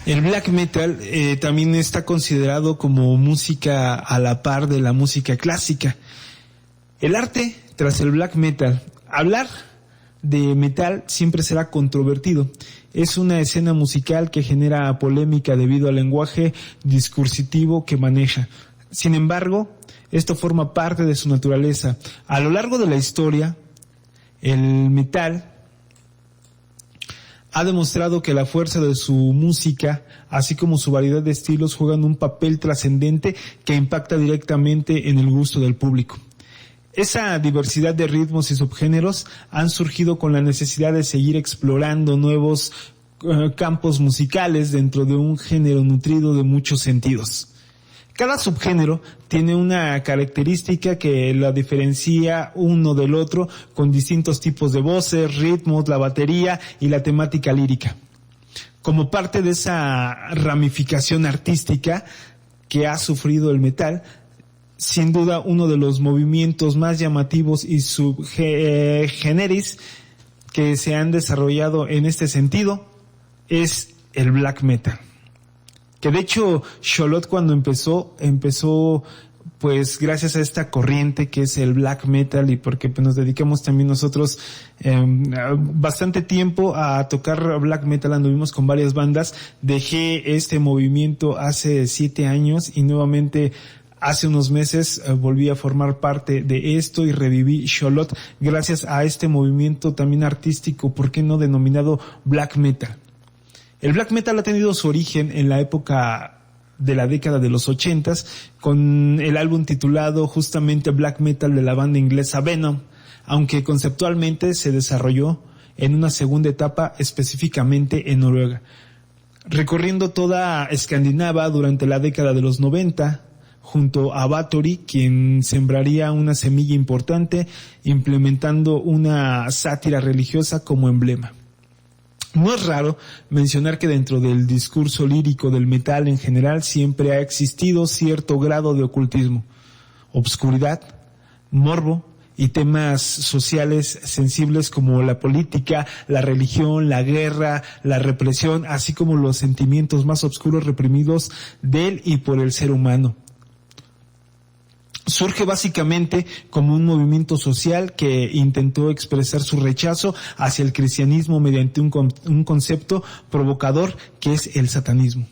El black metal también está considerado como música a la par de la música clásica. El arte tras el black metal. Hablar de metal siempre será controvertido. Es una escena musical que genera polémica debido al lenguaje discursitivo que maneja. Sin embargo, esto forma parte de su naturaleza. A lo largo de la historia, el metal ha demostrado que la fuerza de su música, así como su variedad de estilos, juegan un papel trascendente que impacta directamente en el gusto del público. Esa diversidad de ritmos y subgéneros han surgido con la necesidad de seguir explorando nuevos campos musicales dentro de un género nutrido de muchos sentidos. Cada subgénero tiene una característica que la diferencia uno del otro, con distintos tipos de voces, ritmos, la batería y la temática lírica. Como parte de esa ramificación artística que ha sufrido el metal, sin duda uno de los movimientos más llamativos y subgéneros que se han desarrollado en este sentido es el black metal. Que de hecho Xolotl cuando empezó pues gracias a esta corriente que es el black metal, y porque pues, nos dedicamos también nosotros bastante tiempo a tocar black metal, anduvimos con varias bandas. Dejé este movimiento hace 7 años y nuevamente hace unos meses volví a formar parte de esto y reviví Xolotl gracias a este movimiento también artístico, ¿por qué no denominado black metal? El black metal ha tenido su origen en la época de la década de los 80s con el álbum titulado justamente Black Metal de la banda inglesa Venom, aunque conceptualmente se desarrolló en una segunda etapa específicamente en Noruega. Recorriendo toda Escandinavia durante la década de los 90, junto a Bathory, quien sembraría una semilla importante implementando una sátira religiosa como emblema. No es raro mencionar que dentro del discurso lírico del metal en general siempre ha existido cierto grado de ocultismo, obscuridad, morbo y temas sociales sensibles como la política, la religión, la guerra, la represión, así como los sentimientos más oscuros reprimidos del y por el ser humano. Surge básicamente como un movimiento social que intentó expresar su rechazo hacia el cristianismo mediante un concepto provocador que es el satanismo.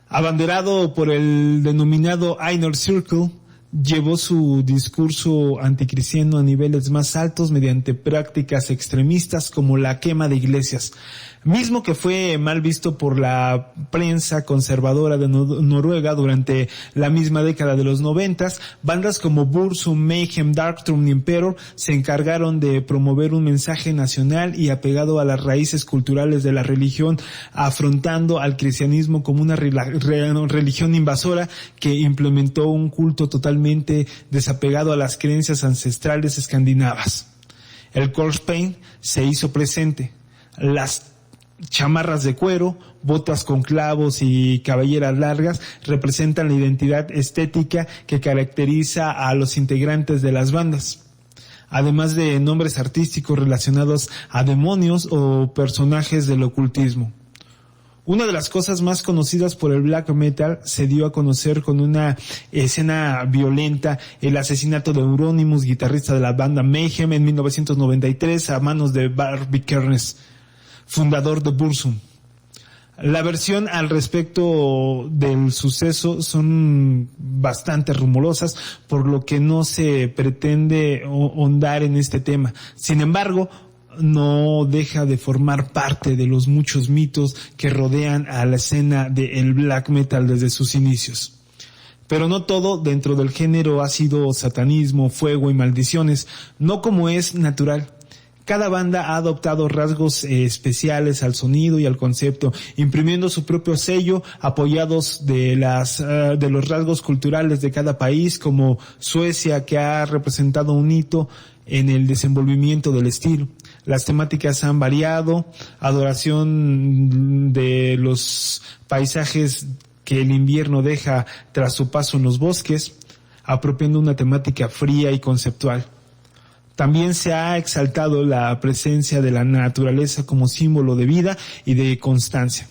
Abanderado por el denominado Inner Circle, llevó su discurso anticristiano a niveles más altos mediante prácticas extremistas como la quema de iglesias, mismo que fue mal visto por la prensa conservadora de Noruega durante la misma década de los 90. Bandas como Burzum, Mayhem, Darkthrone y Emperor se encargaron de promover un mensaje nacional y apegado a las raíces culturales de la religión, afrontando al cristianismo como una religión invasora que implementó un culto totalmente desapegado a las creencias ancestrales escandinavas. El corpse paint se hizo presente. Las chamarras de cuero, botas con clavos y cabelleras largas representan la identidad estética que caracteriza a los integrantes de las bandas, además de nombres artísticos relacionados a demonios o personajes del ocultismo. Una de las cosas más conocidas por el black metal se dio a conocer con una escena violenta, el asesinato de Euronymous, guitarrista de la banda Mayhem, en 1993 a manos de Barbie Kernes, fundador de Burzum. La versión al respecto del suceso son bastante rumorosas, por lo que no se pretende ahondar en este tema. Sin embargo, no deja de formar parte de los muchos mitos que rodean a la escena del black metal desde sus inicios. Pero no todo dentro del género ha sido satanismo, fuego y maldiciones, no como es natural. Cada banda ha adoptado rasgos especiales al sonido y al concepto, imprimiendo su propio sello, apoyados de los rasgos culturales de cada país, como Suecia, que ha representado un hito en el desenvolvimiento del estilo. Las temáticas han variado, adoración de los paisajes que el invierno deja tras su paso en los bosques, apropiando una temática fría y conceptual. También se ha exaltado la presencia de la naturaleza como símbolo de vida y de constancia.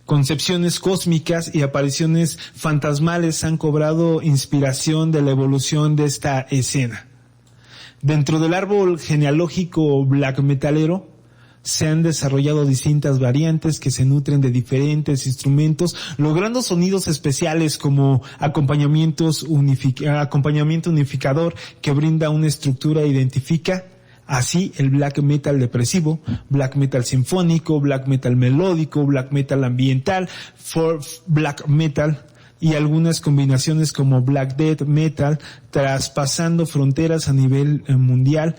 Concepciones cósmicas y apariciones fantasmales han cobrado inspiración de la evolución de esta escena. Dentro del árbol genealógico black metalero se han desarrollado distintas variantes que se nutren de diferentes instrumentos, logrando sonidos especiales como acompañamiento unificador que brinda una estructura e identifica así el black metal depresivo, black metal sinfónico, black metal melódico, black metal ambiental, folk black metal y algunas combinaciones como black death metal, traspasando fronteras a nivel mundial.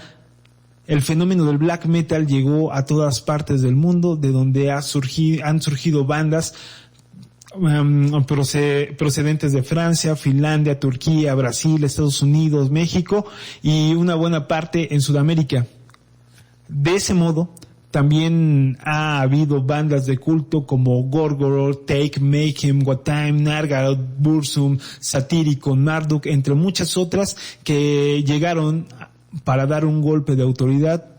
El fenómeno del black metal llegó a todas partes del mundo, de donde han surgido bandas procedentes de Francia, Finlandia, Turquía, Brasil, Estados Unidos, México y una buena parte en Sudamérica. De ese modo, también ha habido bandas de culto como Gorgoroth, Take, Mayhem, Watain, Nargaroth, Burzum, Satírico, Marduk, entre muchas otras que llegaron para dar un golpe de autoridad,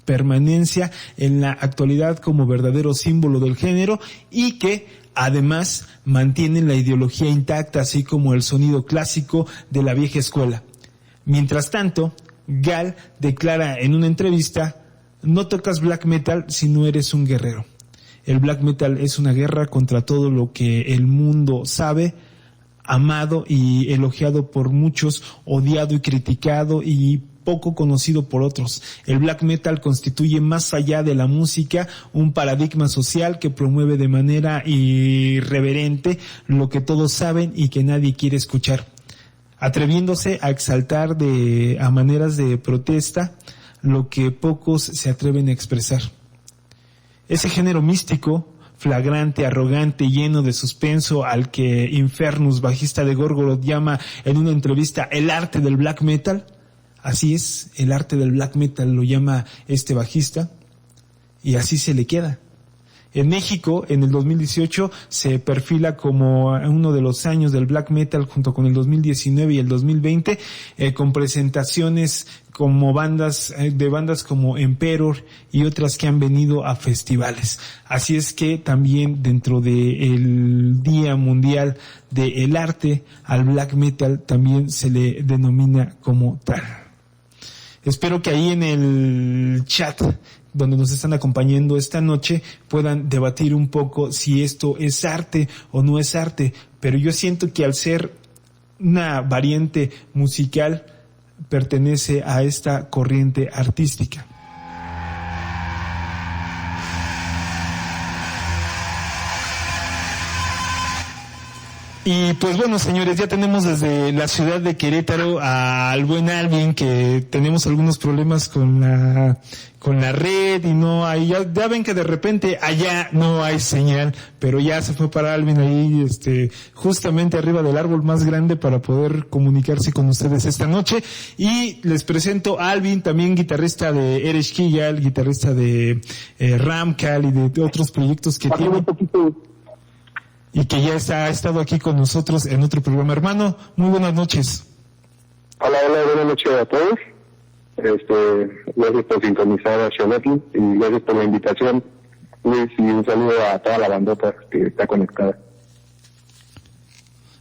permanencia en la actualidad como verdadero símbolo del género y que además mantienen la ideología intacta, así como el sonido clásico de la vieja escuela. Mientras tanto, Gal declara en una entrevista: no tocas black metal si no eres un guerrero. El black metal es una guerra contra todo lo que el mundo sabe, amado y elogiado por muchos, odiado y criticado y poco conocido por otros. El black metal constituye, más allá de la música, un paradigma social que promueve de manera irreverente lo que todos saben y que nadie quiere escuchar, atreviéndose a exaltar a maneras de protesta lo que pocos se atreven a expresar. Ese género místico, flagrante, arrogante, lleno de suspenso, al que Infernus, bajista de Gorgoroth, llama en una entrevista el arte del black metal. Así es, el arte del black metal lo llama este bajista, y así se le queda. En México, en el 2018, se perfila como uno de los años del black metal, junto con el 2019 y el 2020, con presentaciones como bandas como Emperor y otras que han venido a festivales. Así es que también dentro del Día Mundial del Arte, al black metal también se le denomina como tal. Espero que ahí en el chat donde nos están acompañando esta noche puedan debatir un poco si esto es arte o no es arte, pero yo siento que al ser una variante musical pertenece a esta corriente artística. Y pues bueno, señores, ya tenemos desde la ciudad de Querétaro al buen Alvin, que tenemos algunos problemas con la red y no hay, ya ven que de repente allá no hay señal, pero ya se fue para Alvin ahí, justamente arriba del árbol más grande para poder comunicarse con ustedes esta noche. Y les presento a Alvin, también guitarrista de Ereshkigal, guitarrista de Ramcal y de otros proyectos que tiene. Y que ya ha estado aquí con nosotros en otro programa. Hermano, muy buenas noches. Hola, buenas noches a todos. Gracias por sintonizar a Xolotl y gracias por la invitación, Luis, y un saludo a toda la bandota que está conectada.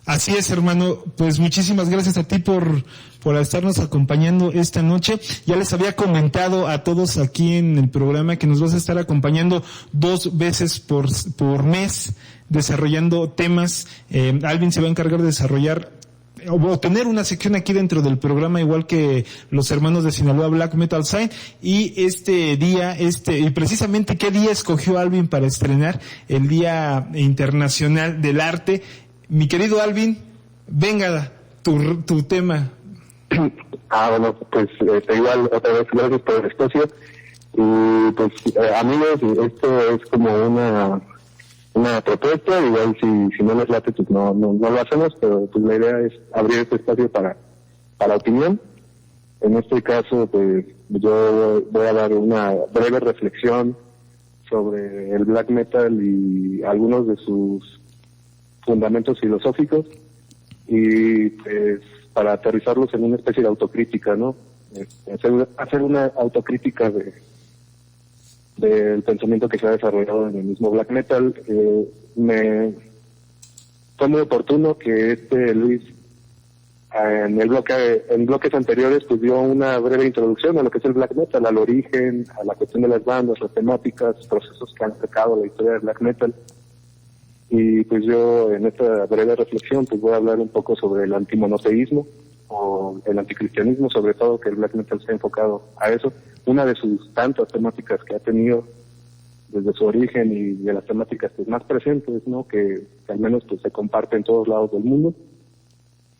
Así es, hermano, pues muchísimas gracias a ti por estarnos acompañando esta noche. Ya les había comentado a todos aquí en el programa que nos vas a estar acompañando 2 veces por mes, desarrollando temas. Alvin se va a encargar de desarrollar o tener una sección aquí dentro del programa, igual que los hermanos de Sinaloa Black Metal Sign. Y este día, y precisamente qué día escogió Alvin para estrenar, el Día Internacional del Arte. Mi querido Alvin, venga tu tema. Bueno, pues igual otra vez gracias por el espacio. Y pues amigos, esto es como una propuesta, igual si no les late pues no lo hacemos, pero pues la idea es abrir este espacio para opinión. En este caso pues yo voy a dar una breve reflexión sobre el black metal y algunos de sus fundamentos filosóficos, y pues para aterrizarlos en una especie de autocrítica, ¿no? hacer una autocrítica del pensamiento que se ha desarrollado en el mismo black metal. Fue muy oportuno que Luis en bloques anteriores pues dio una breve introducción a lo que es el black metal, al origen, a la cuestión de las bandas, las temáticas, procesos que han afectado la historia del black metal. Y pues yo en esta breve reflexión pues voy a hablar un poco sobre el antimonoteísmo o el anticristianismo, sobre todo, que el black metal se ha enfocado a eso. Una de sus tantas temáticas que ha tenido desde su origen y de las temáticas pues más presentes, ¿no? Que al menos pues se comparte en todos lados del mundo,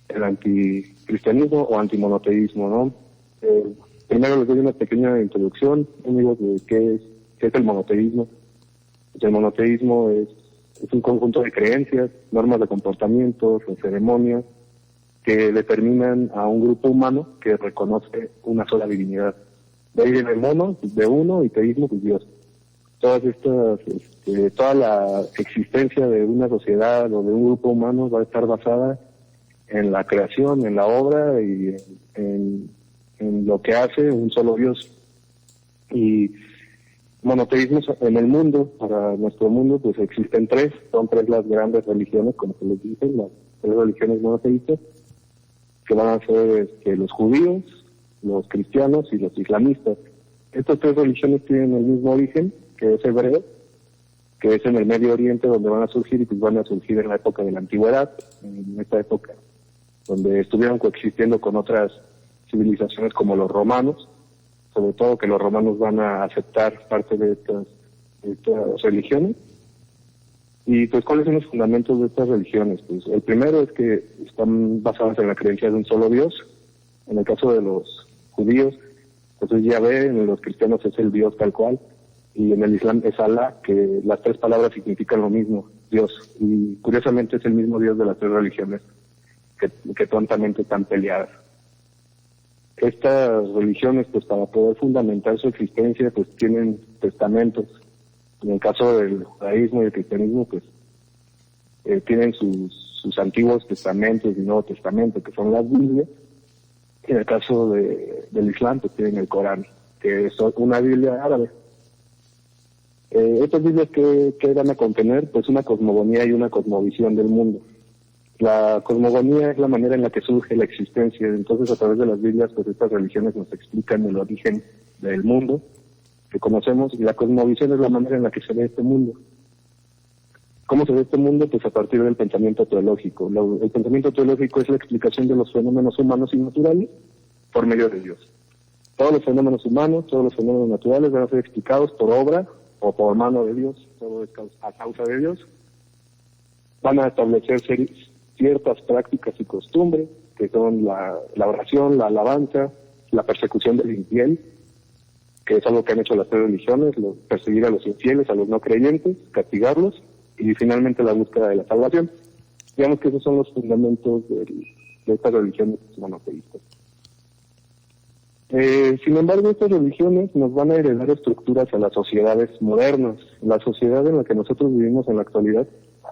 el anticristianismo o antimonoteísmo, ¿no? Primero les doy una pequeña introducción, amigos, de qué es el monoteísmo. El monoteísmo es un conjunto de creencias, normas de comportamiento, de ceremonias que determinan a un grupo humano que reconoce una sola divinidad. De ahí viene mono, de uno, y teísmo, pues Dios. Toda la existencia de una sociedad o de un grupo humano va a estar basada en la creación, en la obra y en lo que hace un solo Dios. Y monoteísmos en el mundo, para nuestro mundo, pues existen son tres las grandes religiones, como se les dice, las tres religiones monoteístas, que van a ser los judíos, los cristianos y los islamistas. Estas tres religiones tienen el mismo origen, que es hebreo, que es en el Medio Oriente donde van a surgir, y pues van a surgir en la época de la antigüedad, en esta época donde estuvieron coexistiendo con otras civilizaciones como los romanos, sobre todo que los romanos van a aceptar parte de estas religiones. Y pues, ¿cuáles son los fundamentos de estas religiones? Pues el primero es que están basadas en la creencia de un solo Dios. En el caso de los judíos, pues es Yahvé, en los cristianos es el Dios tal cual, y en el Islam es Alá, que las tres palabras significan lo mismo, Dios. Y curiosamente es el mismo Dios de las tres religiones que tontamente están peleadas. Estas religiones, pues para poder fundamentar su existencia, pues tienen testamentos. En el caso del judaísmo y el cristianismo, pues tienen sus antiguos testamentos y Nuevo Testamento, que son las Biblias. Y en el caso del Islam, pues tienen el Corán, que es una Biblia árabe. Estas Biblias que van a contener, pues una cosmogonía y una cosmovisión del mundo. La cosmogonía es la manera en la que surge la existencia. Entonces, a través de las Biblias, pues estas religiones nos explican el origen del mundo que conocemos, y la cosmovisión es la manera en la que se ve este mundo. ¿Cómo se ve este mundo? Pues a partir del pensamiento teológico. El pensamiento teológico es la explicación de los fenómenos humanos y naturales por medio de Dios. Todos los fenómenos humanos, todos los fenómenos naturales van a ser explicados por obra o por mano de Dios, todo es a causa de Dios. Van a establecer ciertas prácticas y costumbres, que son la oración, la alabanza, la persecución del infiel, que es algo que han hecho las tres religiones, perseguir a los infieles, a los no creyentes, castigarlos, y finalmente la búsqueda de la salvación. Digamos que esos son los fundamentos de estas religiones monoteístas. Sin embargo, estas religiones nos van a heredar estructuras a las sociedades modernas. La sociedad en la que nosotros vivimos en la actualidad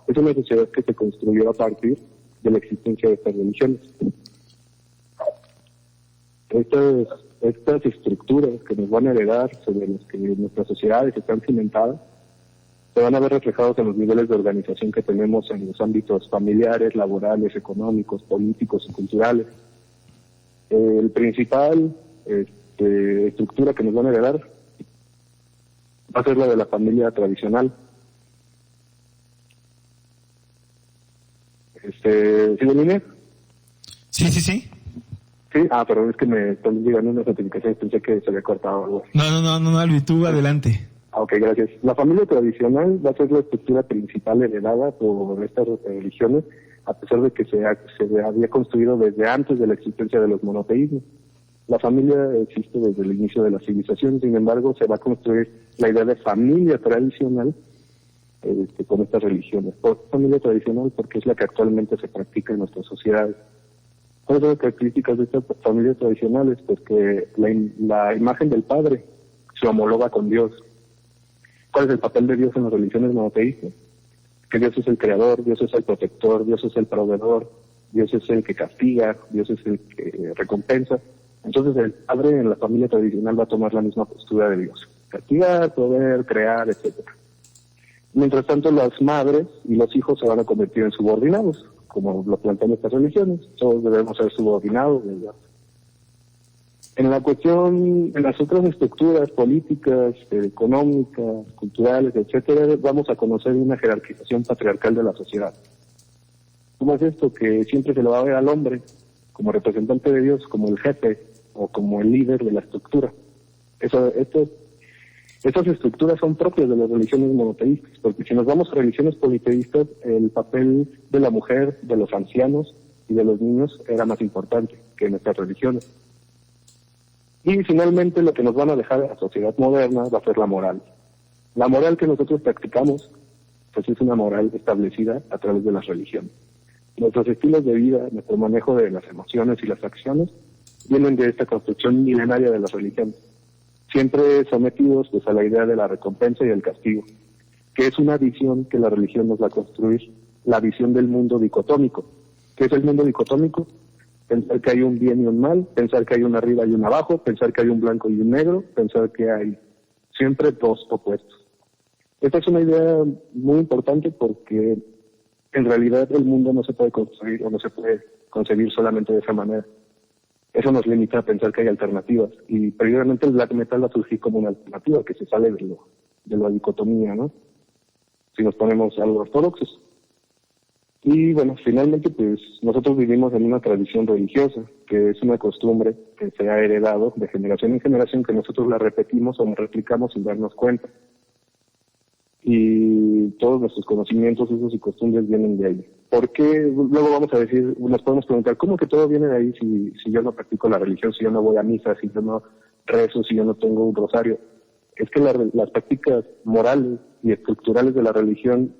es una sociedad que se construyó a partir de la existencia de estas religiones. Estas estructuras que nos van a heredar, sobre las que nuestras sociedades están cimentadas, se van a ver reflejados en los niveles de organización que tenemos en los ámbitos familiares, laborales, económicos, políticos y culturales. El principal estructura que nos van a heredar va a ser la de la familia tradicional. ¿Sí, Domínguez? Sí. Sí, pero es que me están llegando unas notificaciones, pensé que se había cortado algo. No, Albi, tú adelante. Ok, gracias. La familia tradicional va a ser la estructura principal heredada por estas religiones, a pesar de que se había construido desde antes de la existencia de los monoteísmos. La familia existe desde el inicio de la civilización, sin embargo, se va a construir la idea de familia tradicional con estas religiones. ¿Por qué familia tradicional? Porque es la que actualmente se practica en nuestras sociedades. ¿Cuáles son las características de estas familias tradicionales? Pues que la imagen del padre se homologa con Dios. ¿Cuál es el papel de Dios en las religiones monoteístas? Que Dios es el creador, Dios es el protector, Dios es el proveedor, Dios es el que castiga, Dios es el que recompensa. Entonces el padre en la familia tradicional va a tomar la misma postura de Dios: castigar, proveer, crear, etcétera. Mientras tanto, las madres y los hijos se van a convertir en subordinados, como lo plantean estas religiones. Todos debemos ser subordinados, ¿verdad? En la cuestión, en las otras estructuras políticas, económicas, culturales, etcétera, vamos a conocer una jerarquización patriarcal de la sociedad. ¿Cómo es esto? Que siempre se lo va a ver al hombre como representante de Dios, como el jefe o como el líder de la estructura. Estas estructuras son propias de las religiones monoteístas, porque si nos vamos a religiones politeístas, el papel de la mujer, de los ancianos y de los niños era más importante que en nuestras religiones. Y finalmente lo que nos van a dejar a la sociedad moderna va a ser la moral. La moral que nosotros practicamos, pues es una moral establecida a través de las religiones. Nuestros estilos de vida, nuestro manejo de las emociones y las acciones, vienen de esta construcción milenaria de las religiones, siempre sometidos pues a la idea de la recompensa y el castigo, que es una visión que la religión nos va a construir, la visión del mundo dicotómico. ¿Qué es el mundo dicotómico? Pensar que hay un bien y un mal, pensar que hay un arriba y un abajo, pensar que hay un blanco y un negro, pensar que hay siempre dos opuestos. Esta es una idea muy importante porque en realidad el mundo no se puede construir o no se puede concebir solamente de esa manera. Eso nos limita a pensar que hay alternativas, y previamente el black metal va a surgir como una alternativa que se sale de la dicotomía, ¿no? Si nos ponemos algo ortodoxos. Y bueno, finalmente pues nosotros vivimos en una tradición religiosa, que es una costumbre que se ha heredado de generación en generación, que nosotros la repetimos o la replicamos sin darnos cuenta. Y todos nuestros conocimientos, usos y costumbres vienen de ahí. ¿Por qué? Luego vamos a decir, nos podemos preguntar, ¿cómo que todo viene de ahí si yo no practico la religión, si yo no voy a misa, si yo no rezo, si yo no tengo un rosario? Es que las prácticas morales y estructurales de la religión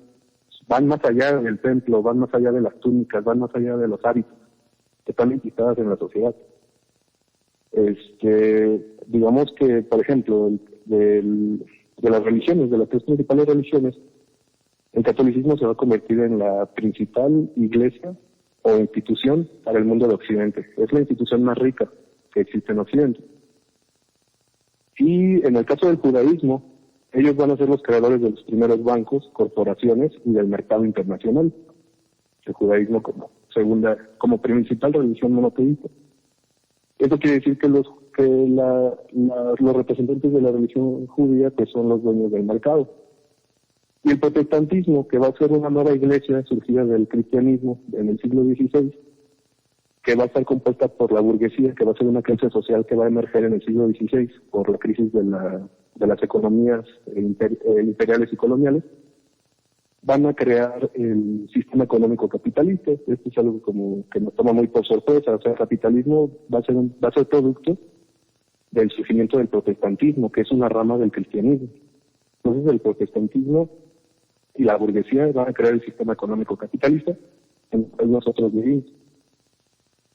van más allá del templo, van más allá de las túnicas, van más allá de los hábitos que están implicadas en la sociedad. Digamos que, por ejemplo, de las religiones, de las tres principales religiones, el catolicismo se va a convertir en la principal iglesia o institución para el mundo de Occidente. Es la institución más rica que existe en Occidente. Y en el caso del judaísmo, ellos van a ser los creadores de los primeros bancos, corporaciones y del mercado internacional. El judaísmo como principal religión monoteísta. Esto quiere decir que los representantes de la religión judía pues son los dueños del mercado. Y el protestantismo, que va a ser una nueva iglesia surgida del cristianismo en el siglo XVI, que va a estar compuesta por la burguesía, que va a ser una clase social que va a emerger en el siglo XVI por la crisis de las economías imperiales y coloniales, van a crear el sistema económico capitalista. Esto es algo como que nos toma muy por sorpresa. O sea, el capitalismo va a ser producto del surgimiento del protestantismo, que es una rama del cristianismo. Entonces el protestantismo y la burguesía van a crear el sistema económico capitalista en el cual nosotros vivimos.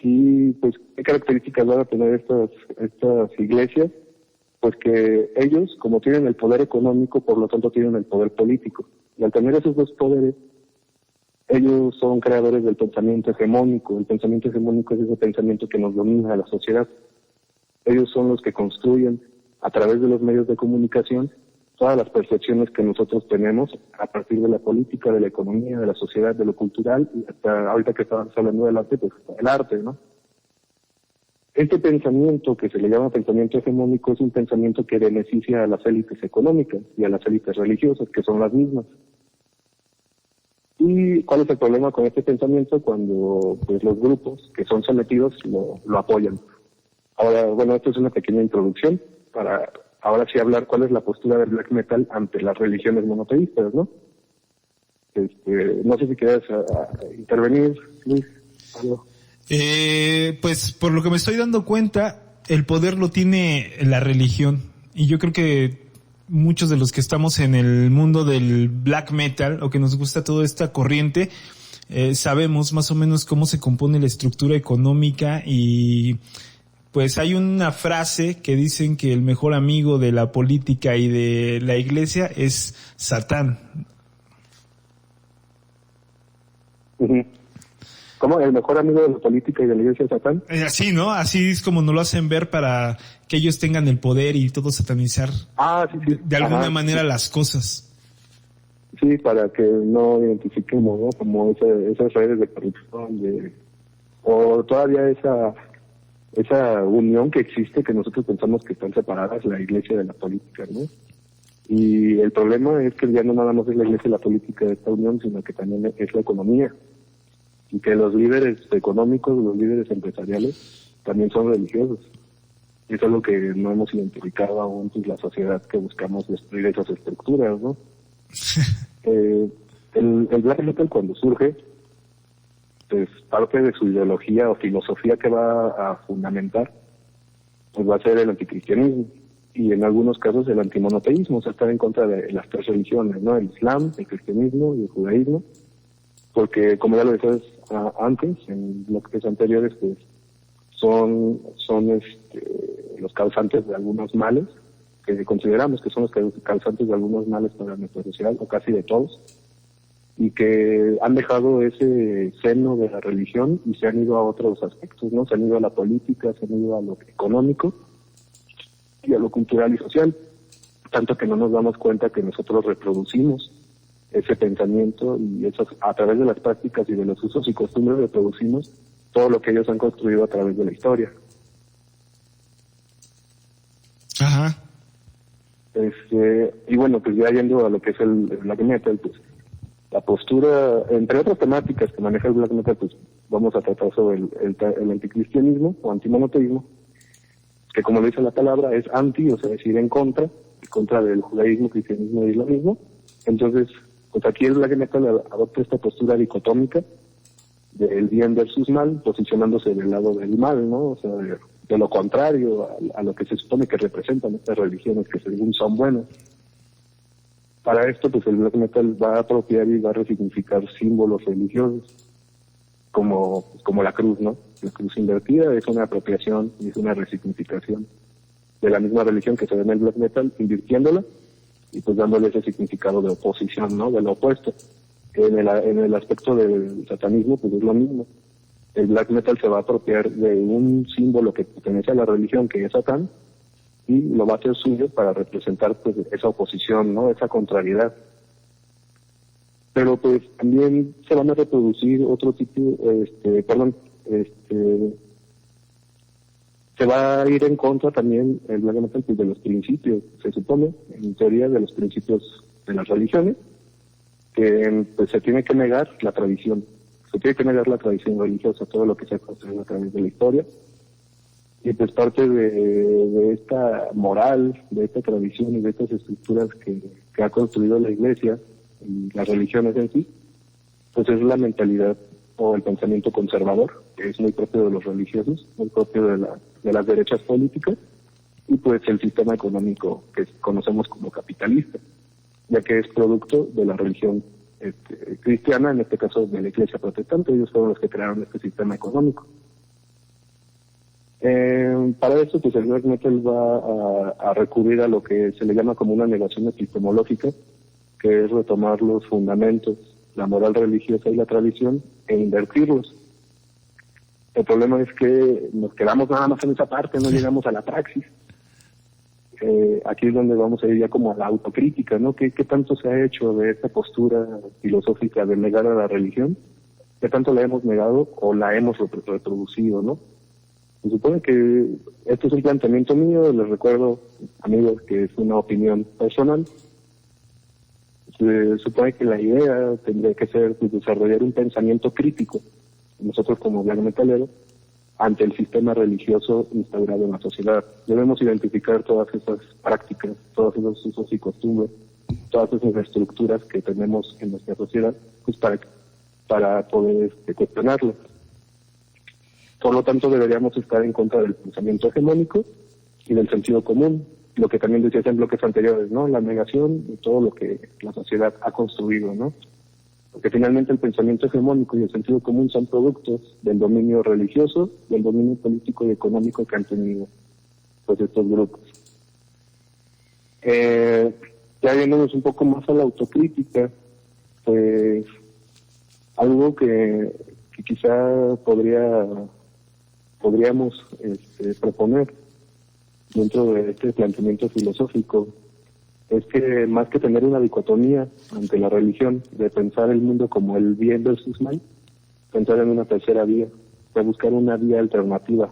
Y pues, ¿qué características van a tener estas iglesias? Pues que ellos, como tienen el poder económico, por lo tanto tienen el poder político. Y al tener esos dos poderes, ellos son creadores del pensamiento hegemónico. El pensamiento hegemónico es ese pensamiento que nos domina a la sociedad. Ellos son los que construyen, a través de los medios de comunicación, todas las percepciones que nosotros tenemos a partir de la política, de la economía, de la sociedad, de lo cultural, y hasta ahorita que estábamos hablando del arte, pues el arte, ¿no? Este pensamiento, que se le llama pensamiento hegemónico, es un pensamiento que beneficia a las élites económicas y a las élites religiosas, que son las mismas. ¿Y cuál es el problema con este pensamiento? Cuando pues los grupos que son sometidos lo apoyan. Ahora, bueno, esto es una pequeña introducción para ahora sí hablar cuál es la postura del black metal ante las religiones monoteístas, ¿no? No sé si quieres intervenir, Luis, algo. Pues por lo que me estoy dando cuenta, el poder lo tiene la religión, y yo creo que muchos de los que estamos en el mundo del black metal o que nos gusta toda esta corriente, sabemos más o menos cómo se compone la estructura económica, y pues hay una frase que dicen que el mejor amigo de la política y de la iglesia es Satán. Uh-huh. ¿Cómo? ¿El mejor amigo de la política y de la iglesia es Satán? Así, ¿no? Así es como nos lo hacen ver para que ellos tengan el poder y todo satanizar Sí. de alguna manera las cosas. Sí, para que no identifiquemos, ¿no? Como esas redes de corrupción, o todavía esa unión que existe, que nosotros pensamos que están separadas, la iglesia de la política, ¿no? Y el problema es que ya no nada más es la iglesia y la política de esta unión, sino que también es la economía. Y que los líderes económicos, los líderes empresariales, también son religiosos. Y eso es lo que no hemos identificado aún, pues, la sociedad que buscamos destruir esas estructuras, ¿no? El black metal, cuando surge, pues parte de su ideología o filosofía que va a fundamentar, pues va a ser el anticristianismo y en algunos casos el antimonoteísmo, o sea, estar en contra de las tres religiones, ¿no? El islam, el cristianismo y el judaísmo, porque como ya lo decías antes, en bloques anteriores, pues son los causantes de algunos males, que consideramos que son los causantes de algunos males para nuestra sociedad, o casi de todos, y que han dejado ese seno de la religión y se han ido a otros aspectos, ¿no? Se han ido a la política, se han ido a lo económico y a lo cultural y social, tanto que no nos damos cuenta que nosotros reproducimos ese pensamiento y a través de las prácticas y de los usos y costumbres reproducimos todo lo que ellos han construido a través de la historia. Ajá. Y bueno, pues ya yendo a lo que es el black metal, pues la postura, entre otras temáticas que maneja el black metal, pues vamos a tratar sobre el anticristianismo o antimonoteísmo, que como lo dice la palabra, es anti, o sea, decir en contra del judaísmo, cristianismo e islamismo. Entonces, pues aquí el black metal adopta esta postura dicotómica del bien versus mal, posicionándose del lado del mal, ¿no? O sea, de lo contrario a lo que se supone que representan estas religiones que según son buenas. Para esto, pues el black metal va a apropiar y va a resignificar símbolos religiosos, como la cruz, ¿no? La cruz invertida es una apropiación y es una resignificación de la misma religión que se ve en el black metal, invirtiéndola y pues dándole ese significado de oposición, ¿no? De lo opuesto. En el aspecto del satanismo, pues es lo mismo. El black metal se va a apropiar de un símbolo que pertenece a la religión, que es Satán, y lo va a hacer suyo para representar pues esa oposición, ¿no? Esa contrariedad. Pero pues también se van a reproducir otro tipo, se va a ir en contra también el black metal pues, de los principios, se supone, en teoría de los principios de las religiones, que pues se tiene que negar la tradición, religiosa, todo lo que se ha construido a través de la historia. Y pues parte de esta moral, de esta tradición y de estas estructuras que ha construido la Iglesia y las religiones en sí, pues es la mentalidad o el pensamiento conservador, que es muy propio de los religiosos, muy propio de las derechas políticas, y pues el sistema económico que conocemos como capitalista, ya que es producto de la religión cristiana, en este caso de la Iglesia protestante. Ellos fueron los que crearon este sistema económico. Para eso, pues el black metal va a recurrir a lo que se le llama como una negación epistemológica, que es retomar los fundamentos, la moral religiosa y la tradición, e invertirlos. El problema es que nos quedamos nada más en esa parte, no llegamos a la praxis. Aquí es donde vamos a ir ya como a la autocrítica, ¿no? ¿Qué tanto se ha hecho de esta postura filosófica de negar a la religión? ¿Qué tanto la hemos negado o la hemos reproducido, no? Se supone que esto es un planteamiento mío, les recuerdo, amigos, que es una opinión personal. Se supone que la idea tendría que ser pues, desarrollar un pensamiento crítico, nosotros como black metaleros, ante el sistema religioso instaurado en la sociedad. Debemos identificar todas esas prácticas, todos esos usos y costumbres, todas esas estructuras que tenemos en nuestra sociedad, pues para poder cuestionarlas. Por lo tanto, deberíamos estar en contra del pensamiento hegemónico y del sentido común, lo que también decías en bloques anteriores, ¿no? La negación de todo lo que la sociedad ha construido, ¿no? Porque finalmente el pensamiento hegemónico y el sentido común son productos del dominio religioso, del dominio político y económico que han tenido pues estos grupos. Ya yéndonos un poco más a la autocrítica, pues algo que que quizá podríamos proponer dentro de este planteamiento filosófico es que más que tener una dicotomía ante la religión de pensar el mundo como el bien versus mal, pensar en una tercera vía, de buscar una vía alternativa,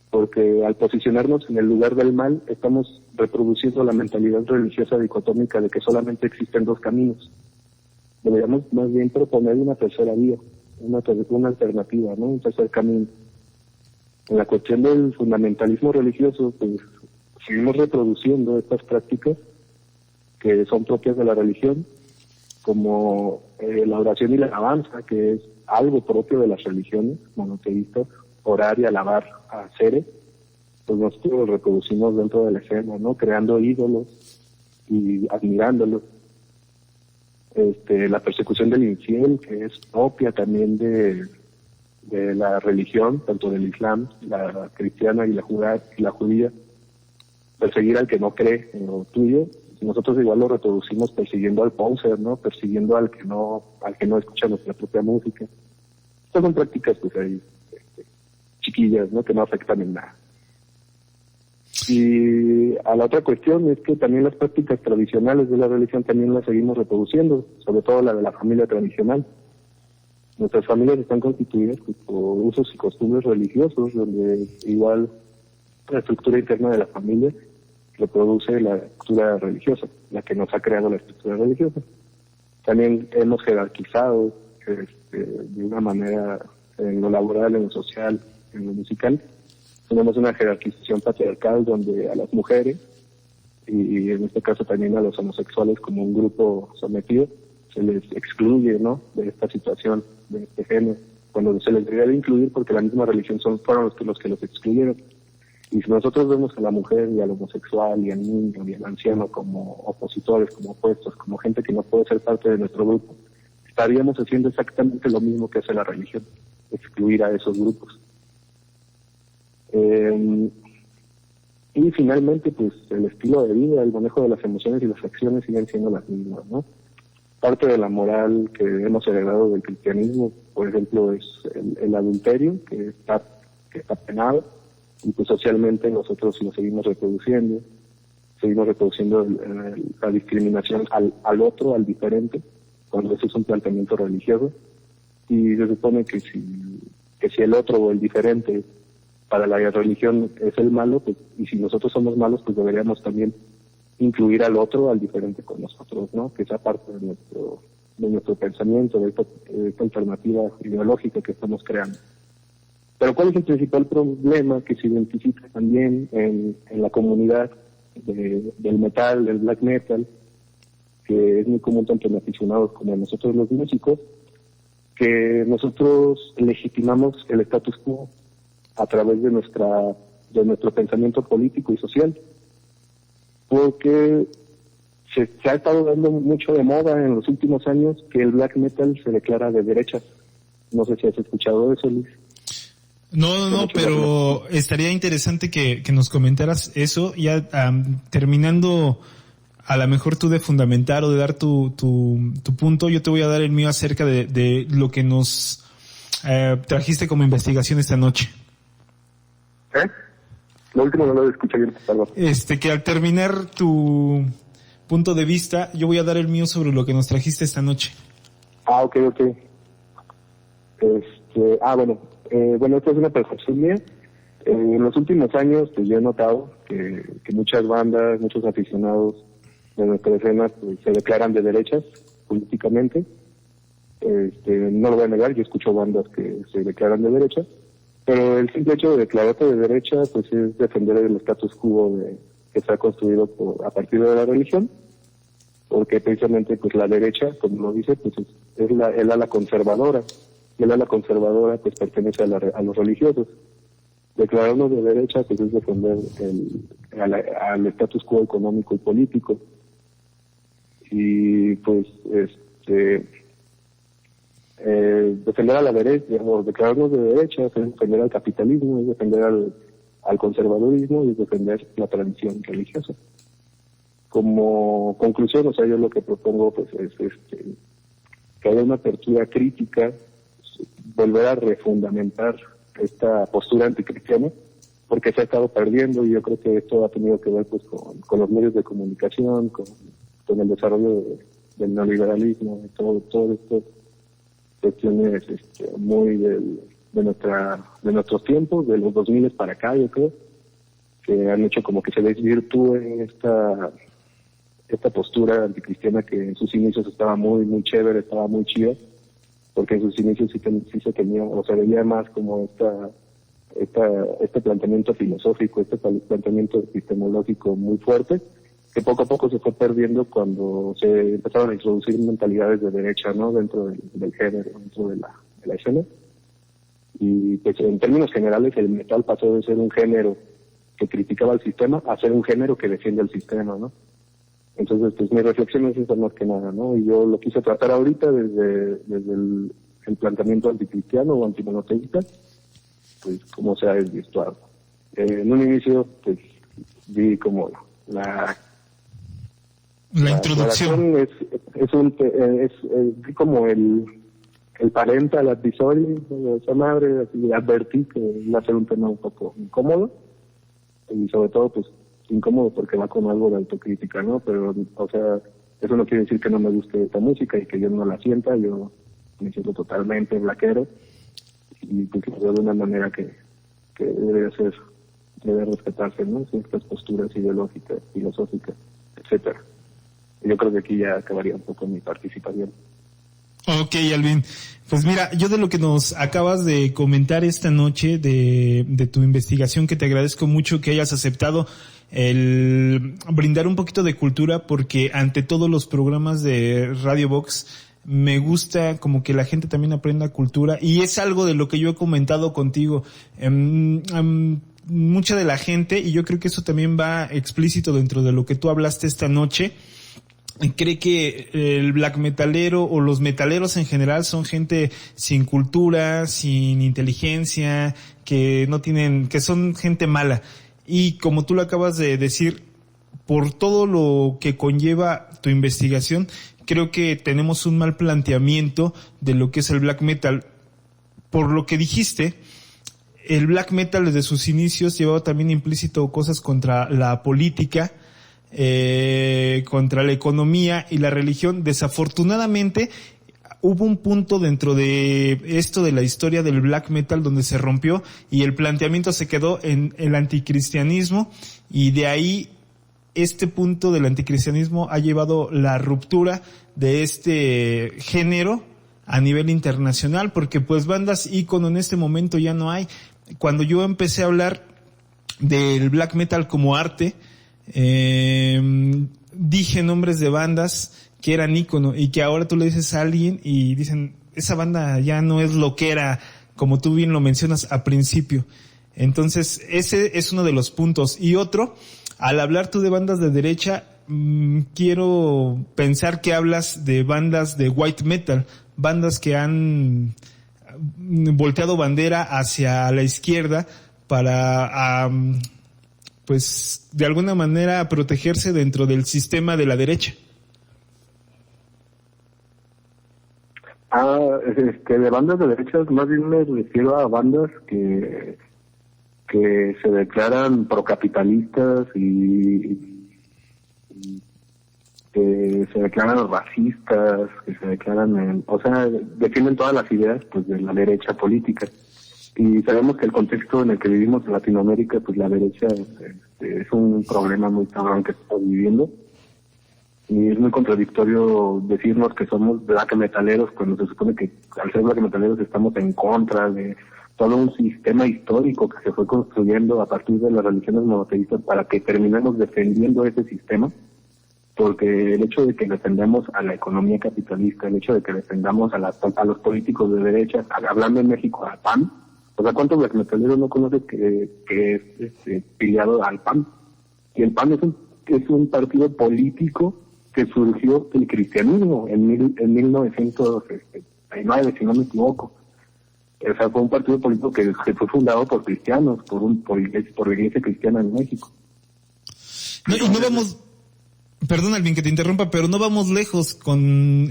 porque al posicionarnos en el lugar del mal estamos reproduciendo la mentalidad religiosa dicotómica de que solamente existen dos caminos. Deberíamos más bien proponer una tercera vía, una alternativa, ¿no? Un tercer camino. En la cuestión del fundamentalismo religioso, pues seguimos reproduciendo estas prácticas que son propias de la religión, como la oración y la alabanza, que es algo propio de las religiones monoteístas, orar y alabar a seres, pues nosotros lo reproducimos dentro de la escena, ¿no? Creando ídolos y admirándolos. La persecución del infiel, que es propia también de la religión, tanto del Islam, la cristiana y la judía, perseguir al que no cree en lo tuyo. Nosotros igual lo reproducimos persiguiendo al poser, ¿no? Persiguiendo al que no escucha nuestra propia música. Estas son prácticas pues ahí chiquillas, ¿no? Que no afectan en nada. Y a la otra cuestión es que también las prácticas tradicionales de la religión también las seguimos reproduciendo, sobre todo la de la familia tradicional. Nuestras familias están constituidas pues, por usos y costumbres religiosos, donde igual la estructura interna de la familia reproduce la estructura religiosa, la que nos ha creado la estructura religiosa. También hemos jerarquizado de una manera en lo laboral, en lo social, en lo musical. Tenemos una jerarquización patriarcal donde a las mujeres, y en este caso también a los homosexuales como un grupo sometido, se les excluye, ¿no?, de esta situación, de este género, cuando se les debería de incluir porque la misma religión fueron los que los excluyeron. Y si nosotros vemos a la mujer y al homosexual y al niño y al anciano como opositores, como opuestos, como gente que no puede ser parte de nuestro grupo, estaríamos haciendo exactamente lo mismo que hace la religión, excluir a esos grupos. Y finalmente, pues el estilo de vida, el manejo de las emociones y las acciones siguen siendo las mismas, ¿no? Parte de la moral que hemos heredado del cristianismo, por ejemplo, es el adulterio, que está penado, y pues socialmente nosotros lo seguimos reproduciendo la discriminación al otro, al diferente, cuando eso es un planteamiento religioso, y se supone que si el otro o el diferente para la religión es el malo, pues, y si nosotros somos malos, pues deberíamos también incluir al otro, al diferente con nosotros, ¿no? Que sea parte de nuestro pensamiento, de esta alternativa ideológica que estamos creando. Pero ¿cuál es el principal problema que se identifica también en la comunidad del metal, del black metal, que es muy común tanto en aficionados como en nosotros los músicos, que nosotros legitimamos el status quo a través de nuestro pensamiento político y social? Porque se ha estado dando mucho de moda en los últimos años que el black metal se declara de derecha. No sé si has escuchado eso, Luis. No, pero estaría interesante que nos comentaras eso, ya terminando a lo mejor tú de fundamentar o de dar tu punto. Yo te voy a dar el mío acerca de lo que nos trajiste como investigación esta noche. Lo último no lo escuché bien, perdón. Que al terminar tu punto de vista, yo voy a dar el mío sobre lo que nos trajiste esta noche. Ok. Bueno, esto es una percepción mía. En los últimos años, pues yo he notado que muchas bandas, muchos aficionados de nuestra escena pues, se declaran de derechas políticamente. No lo voy a negar, yo escucho bandas que se declaran de derecha, pero el simple hecho de declararte de derecha pues es defender el status quo que se ha construido a partir de la religión, porque precisamente pues la derecha, como lo dice, pues es el ala conservadora, y el ala conservadora pues pertenece a los religiosos. Declararnos de derecha pues es defender al status quo económico y político, y pues defender a la derecha, o declararnos de derecha, es defender al capitalismo, es defender al conservadurismo y es defender la tradición religiosa. Como conclusión, o sea, yo lo que propongo pues es que haya una apertura crítica volver a refundamentar esta postura anticristiana, porque se ha estado perdiendo, y yo creo que esto ha tenido que ver pues con los medios de comunicación, con el desarrollo del neoliberalismo, y todo esto cuestiones muy de nuestros tiempos, de los 2000 para acá, yo creo, que han hecho como que se desvirtúe esta postura anticristiana que en sus inicios estaba muy muy chévere, estaba muy chida, porque en sus inicios sí se tenía, o se veía más como este planteamiento filosófico, este planteamiento epistemológico muy fuerte, que poco a poco se fue perdiendo cuando se empezaron a introducir mentalidades de derecha, ¿no?, dentro del género, dentro de la escena. Y pues en términos generales el metal pasó de ser un género que criticaba el sistema a ser un género que defiende el sistema, ¿no? Entonces, pues mi reflexión es esa más que nada, ¿no? Y yo lo quise tratar ahorita desde el planteamiento anticristiano o antimonoteísta, pues cómo se ha desvirtuado. En un inicio, pues vi como la introducción es como el parental advisory de esa madre, así advertí que iba a ser un tema un poco incómodo, y sobre todo pues incómodo porque va con algo de autocrítica, ¿no? Pero, o sea, eso no quiere decir que no me guste esta música y que yo no la sienta. Yo me siento totalmente blaquero y pues lo veo de una manera que debe respetarse, ¿no? Ciertas posturas ideológicas, filosóficas, etcétera. Y yo creo que aquí ya acabaría un poco mi participación. Ok, Alvin. Pues mira, yo de lo que nos acabas de comentar esta noche de tu investigación, que te agradezco mucho que hayas aceptado el brindar un poquito de cultura, porque ante todos los programas de Radio Vox me gusta como que la gente también aprenda cultura, y es algo de lo que yo he comentado contigo. Mucha de la gente, y yo creo que eso también va explícito dentro de lo que tú hablaste esta noche, cree que el black metalero o los metaleros en general son gente sin cultura, sin inteligencia, que son gente mala. Y como tú lo acabas de decir, por todo lo que conlleva tu investigación, creo que tenemos un mal planteamiento de lo que es el black metal. Por lo que dijiste, el black metal desde sus inicios llevaba también implícito cosas contra la política, contra la economía y la religión. Desafortunadamente hubo un punto dentro de esto de la historia del black metal donde se rompió y el planteamiento se quedó en el anticristianismo, y de ahí este punto del anticristianismo ha llevado la ruptura de este género a nivel internacional, porque pues bandas ícono en este momento ya no hay. Cuando yo empecé a hablar del black metal como arte, dije nombres de bandas que eran ícono y que ahora tú le dices a alguien y dicen, esa banda ya no es lo que era, como tú bien lo mencionas a principio. Entonces ese es uno de los puntos. Y otro, al hablar tú de bandas de derecha, quiero pensar que hablas de bandas de white metal, bandas que han volteado bandera hacia la izquierda para pues de alguna manera protegerse dentro del sistema de la derecha. De bandas de derecha más bien me refiero a bandas que se declaran procapitalistas y que se declaran racistas, que se declaran, defienden todas las ideas pues de la derecha política. Y sabemos que el contexto en el que vivimos en Latinoamérica, pues la derecha es un problema muy cabrón que estamos viviendo. Y es muy contradictorio decirnos que somos black metaleros cuando se supone que al ser black metaleros estamos en contra de todo un sistema histórico que se fue construyendo a partir de las religiones monoteístas para que terminemos defendiendo ese sistema. Porque el hecho de que defendamos a la economía capitalista, el hecho de que defendamos a los políticos de derecha, hablando en México, al PAN, o sea, ¿cuántos black metaleros no conoce que es piliado al PAN? Y el PAN es un partido político que surgió del cristianismo en 1939, si no me equivoco. O sea, fue un partido político que fue fundado por cristianos, por la iglesia cristiana en México. No, y no vamos... Perdón, Alvin, que te interrumpa, pero no vamos lejos con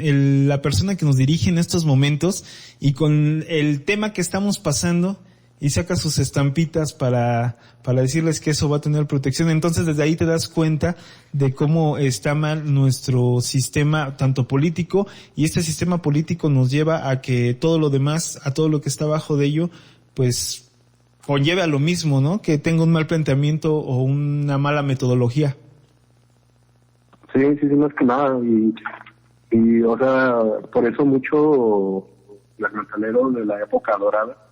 la persona que nos dirige en estos momentos y con el tema que estamos pasando, y saca sus estampitas para decirles que eso va a tener protección. Entonces, desde ahí te das cuenta de cómo está mal nuestro sistema, tanto político, y este sistema político nos lleva a que todo lo demás, a todo lo que está abajo de ello, pues conlleve a lo mismo, ¿no? Que tenga un mal planteamiento o una mala metodología. Sí, más que nada. Y o sea, por eso mucho los metaleros de la época dorada,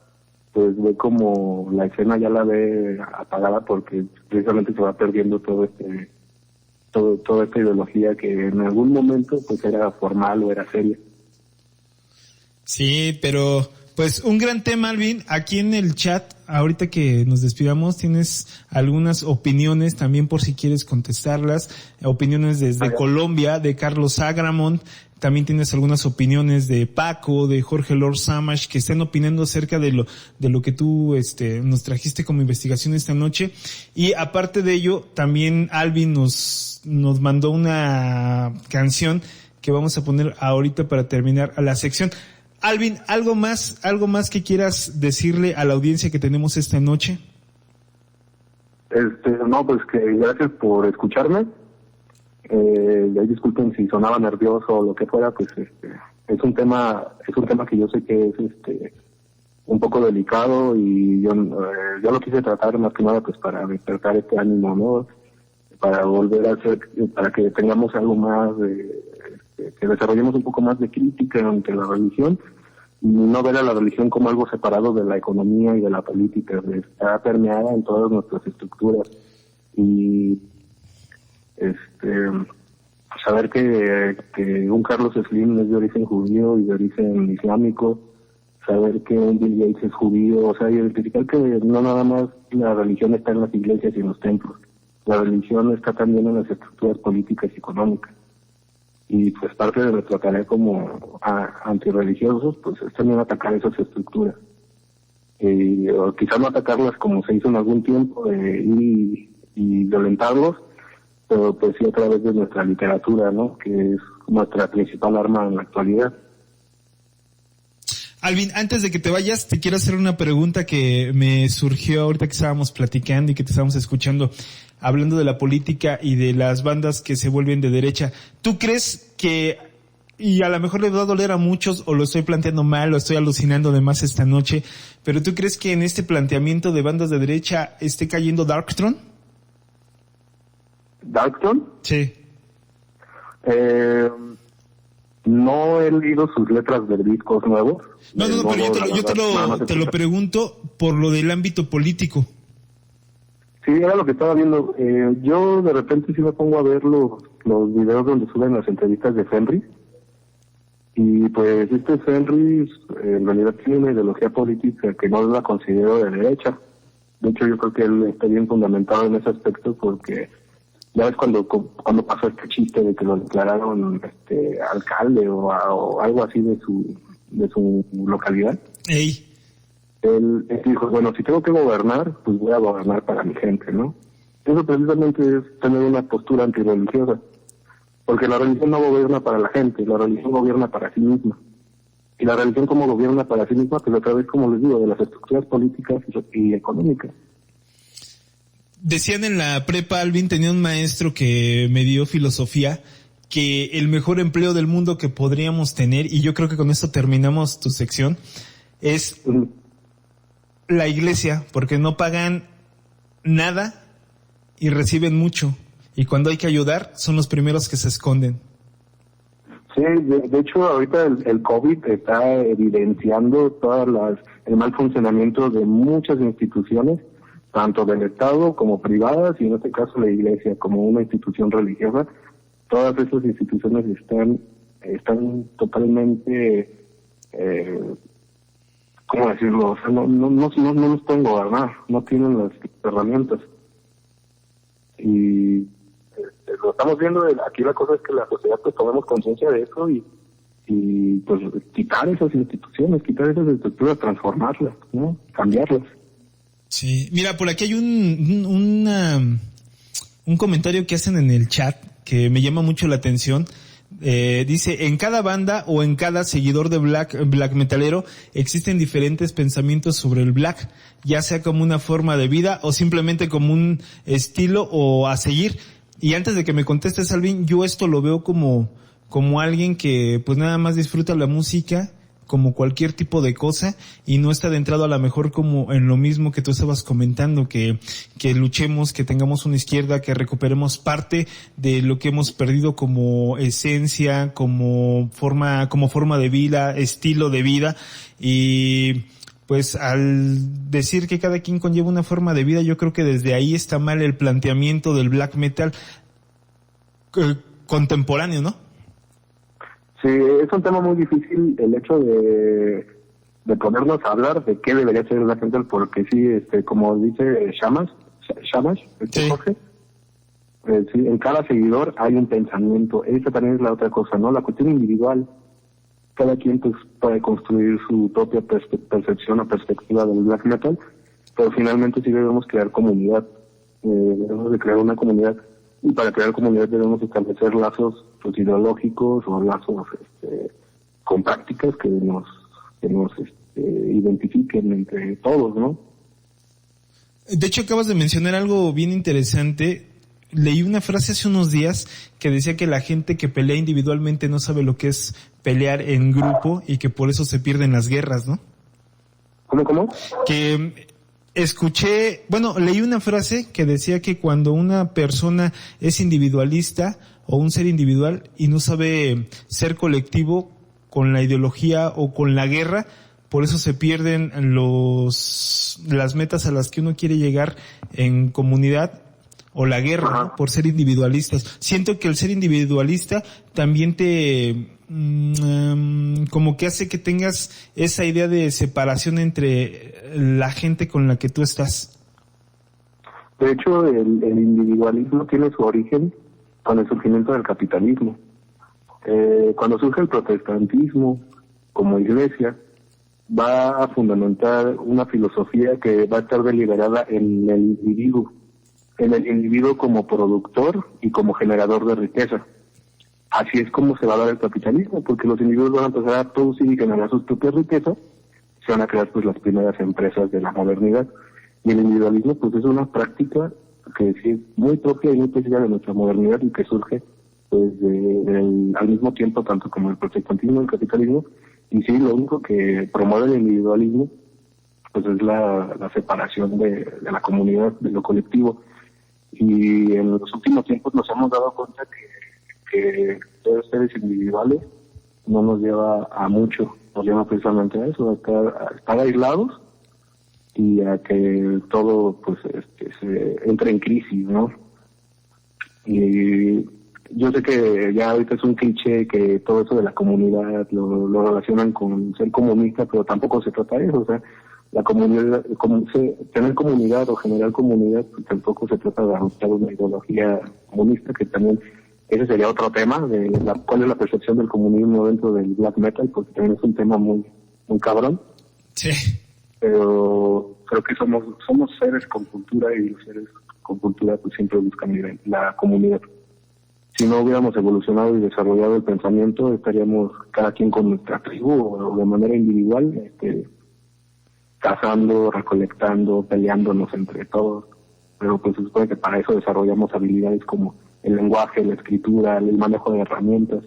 pues ve como la escena ya la ve apagada, porque precisamente se va perdiendo toda esta ideología que en algún momento pues era formal o era seria. Sí, pero pues un gran tema, Alvin. Aquí en el chat, ahorita que nos despidamos, tienes algunas opiniones también por si quieres contestarlas. Opiniones desde Colombia, de Carlos Agramont. También tienes algunas opiniones de Paco, de Jorge Lord Samash, que están opinando acerca de lo que tú nos trajiste como investigación esta noche. Y aparte de ello, también Alvin nos mandó una canción que vamos a poner ahorita para terminar a la sección. Alvin, ¿algo más que quieras decirle a la audiencia que tenemos esta noche? No, pues que gracias por escucharme. Disculpen si sonaba nervioso o lo que fuera, pues es un tema que yo sé que es un poco delicado, y yo lo quise tratar más que nada pues para despertar este ánimo, ¿no? Para volver a hacer, para que tengamos algo más que desarrollemos un poco más de crítica ante la religión, y no ver a la religión como algo separado de la economía y de la política. Está permeada en todas nuestras estructuras, y saber que un Carlos Slim es de origen judío y de origen islámico, saber que un Bill Gates es judío, o sea, identificar que no nada más la religión está en las iglesias y en los templos, la religión está también en las estructuras políticas y económicas. Y pues parte de nuestra tarea como antirreligiosos pues es también atacar esas estructuras, o quizás no atacarlas como se hizo en algún tiempo, y violentarlos, pero pues sí a través de nuestra literatura, ¿no? Que es nuestra principal arma en la actualidad. Alvin, antes de que te vayas, te quiero hacer una pregunta que me surgió ahorita que estábamos platicando y que te estábamos escuchando, hablando de la política y de las bandas que se vuelven de derecha. ¿Tú crees que, y a lo mejor le va a doler a muchos, o lo estoy planteando mal, o estoy alucinando de más esta noche, pero tú crees que en este planteamiento de bandas de derecha esté cayendo Darkthrone? ¿Darkthrone? Sí. No he leído sus letras de discos nuevos. No, pero yo te lo pregunto por lo del ámbito político. Sí, era lo que estaba viendo. Yo de repente sí me pongo a ver los videos donde suben las entrevistas de Fenris. Y pues Fenris en realidad tiene una ideología política que no la considero de derecha. De hecho, yo creo que él está bien fundamentado en ese aspecto, porque ya ves cuando pasó este chiste de que lo declararon alcalde o algo así de su localidad. Ey. Él dijo, bueno, si tengo que gobernar, pues voy a gobernar para mi gente, ¿no? Eso precisamente es tener una postura antirreligiosa, porque la religión no gobierna para la gente, la religión gobierna para sí misma. Y la religión, como gobierna para sí misma, pues a través, como les digo, de las estructuras políticas y económicas. Decían en la prepa, Alvin, tenía un maestro que me dio filosofía, que el mejor empleo del mundo que podríamos tener, y yo creo que con esto terminamos tu sección, es la iglesia, porque no pagan nada y reciben mucho, y cuando hay que ayudar son los primeros que se esconden. Sí, de hecho ahorita el COVID está evidenciando el mal funcionamiento de muchas instituciones, tanto del Estado como privadas, y en este caso la iglesia como una institución religiosa. Todas esas instituciones están totalmente, ¿cómo decirlo? O sea, no nos pueden gobernar, no tienen las herramientas. Y lo estamos viendo, aquí la cosa es que la sociedad pues tomemos conciencia de eso y pues quitar esas instituciones, quitar esas estructuras, transformarlas, ¿no? Cambiarlas. Sí, mira, por aquí hay un comentario que hacen en el chat, que me llama mucho la atención. Dice, en cada banda o en cada seguidor de black metalero existen diferentes pensamientos sobre el black, ya sea como una forma de vida o simplemente como un estilo o a seguir. Y antes de que me contestes, Alvin, yo esto lo veo como alguien que pues nada más disfruta la música como cualquier tipo de cosa y no está adentrado a lo mejor como en lo mismo que tú estabas comentando, que luchemos, que tengamos una izquierda, que recuperemos parte de lo que hemos perdido como esencia, como forma de vida, estilo de vida. Y pues al decir que cada quien conlleva una forma de vida, yo creo que desde ahí está mal el planteamiento del black metal contemporáneo, ¿no? Sí, es un tema muy difícil el hecho de ponernos a hablar de qué debería ser el black metal, porque sí, como dice Shamash, sí. Jorge, sí, en cada seguidor hay un pensamiento. Esa también es la otra cosa, ¿no? La cuestión individual. Cada quien pues puede construir su propia percepción o perspectiva del black metal, pero finalmente sí debemos crear comunidad. Debemos de crear una comunidad, y para crear comunidad debemos establecer lazos pues, ideológicos o lazos con prácticas que nos identifiquen entre todos, ¿no? De hecho, acabas de mencionar algo bien interesante. Leí una frase hace unos días que decía que la gente que pelea individualmente no sabe lo que es pelear en grupo y que por eso se pierden las guerras, ¿no? ¿Cómo? Que leí una frase que decía que cuando una persona es individualista o un ser individual y no sabe ser colectivo con la ideología o con la guerra, por eso se pierden las metas a las que uno quiere llegar en comunidad o la guerra, ¿no? Por ser individualistas. Siento que el ser individualista también te como que hace que tengas esa idea de separación entre la gente con la que tú estás. De hecho, el individualismo tiene su origen con el surgimiento del capitalismo. Cuando surge el protestantismo como iglesia, va a fundamentar una filosofía que va a estar deliberada en el individuo como productor y como generador de riqueza. Así es como se va a dar el capitalismo, porque los individuos van a empezar a producir y generar sus propias riquezas, se van a crear pues las primeras empresas de la modernidad. Y el individualismo pues es una práctica que sí es muy propia y muy específica de nuestra modernidad y que surge pues al mismo tiempo tanto como el protestantismo y el capitalismo. Y sí, lo único que promueve el individualismo pues es la separación de la comunidad, de lo colectivo. Y en los últimos tiempos nos hemos dado cuenta que ser seres individuales no nos lleva a mucho, nos lleva precisamente a eso, a estar aislados y a que todo pues se entre en crisis, ¿no? Y yo sé que ya ahorita es un cliché que todo eso de la comunidad lo relacionan con ser comunista, pero tampoco se trata de eso, o sea, la comunidad, tener comunidad o generar comunidad, pues tampoco se trata de adoptar una ideología comunista, que también ese sería otro tema, de cuál es la percepción del comunismo dentro del black metal, porque también es un tema muy cabrón. Sí. Pero creo que somos seres con cultura, y los seres con cultura pues siempre buscan la comunidad. Si no hubiéramos evolucionado y desarrollado el pensamiento, estaríamos cada quien con nuestra tribu o de manera individual, cazando, recolectando, peleándonos entre todos. Pero pues se supone que para eso desarrollamos habilidades como el lenguaje, la escritura, el manejo de herramientas,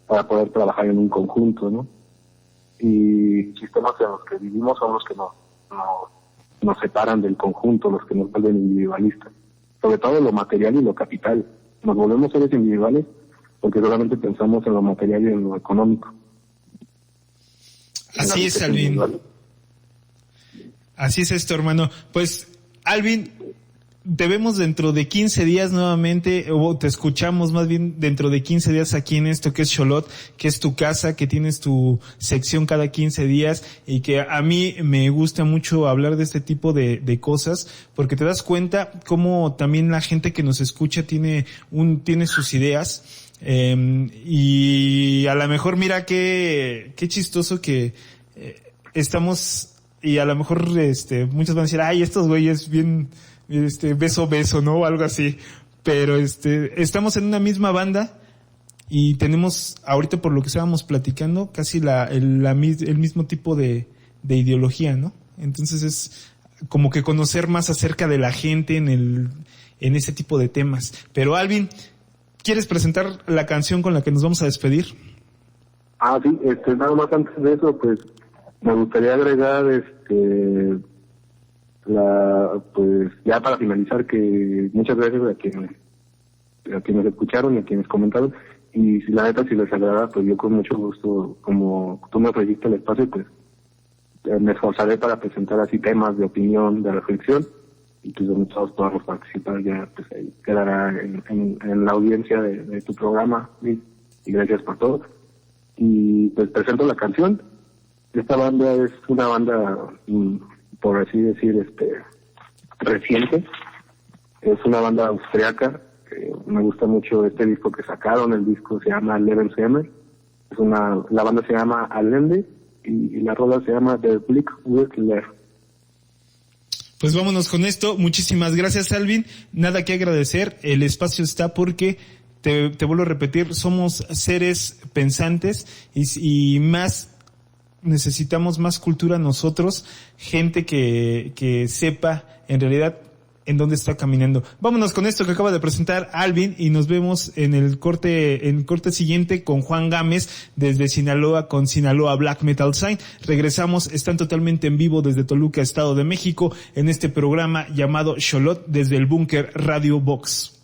para poder trabajar en un conjunto, ¿no? Y sistemas en los que vivimos son los que nos separan del conjunto, los que nos vuelven individualistas. Sobre todo lo material y lo capital. Nos volvemos seres individuales porque solamente pensamos en lo material y en lo económico. Así es, Alvin. Así es esto, hermano. Pues, Alvin, te vemos dentro de 15 días nuevamente, o te escuchamos más bien dentro de 15 días aquí en esto que es Xolotl, que es tu casa, que tienes tu sección cada 15 días y que a mí me gusta mucho hablar de este tipo de cosas porque te das cuenta cómo también la gente que nos escucha tiene sus ideas, y a lo mejor mira qué chistoso que estamos, y a lo mejor muchos van a decir, ay, estos güeyes bien beso, ¿no? O algo así. pero estamos en una misma banda y tenemos, ahorita por lo que estábamos platicando, casi el mismo tipo de ideología, ¿no? Entonces es como que conocer más acerca de la gente en ese tipo de temas. Pero Alvin, ¿quieres presentar la canción con la que nos vamos a despedir? Sí, nada más antes de eso, pues me gustaría agregar pues ya para finalizar, que muchas gracias a quienes escucharon y a quienes comentaron, y si la neta, si les agrada, pues yo con mucho gusto, como tú me ofreciste el espacio, pues me esforzaré para presentar así temas de opinión, de reflexión, y pues donde todos podamos participar. Ya pues ahí quedará en la audiencia de tu programa, y gracias por todo. Y pues presento la canción. Esta banda es una banda, por así decir, reciente. Es una banda austriaca. Me gusta mucho este disco que sacaron. El disco se llama Lebenshammer. La banda se llama Allende y la rola se llama Der Blick wird leer. Pues vámonos con esto. Muchísimas gracias, Alvin. Nada que agradecer. El espacio está porque te vuelvo a repetir, somos seres pensantes y más necesitamos más cultura nosotros, gente que sepa en realidad en dónde está caminando. Vámonos con esto que acaba de presentar Alvin y nos vemos en el corte siguiente con Juan Gámez desde Sinaloa con Sinaloa Black Metal Sign. Regresamos, están totalmente en vivo desde Toluca, Estado de México, en este programa llamado Xolot desde el Búnker Radio Box.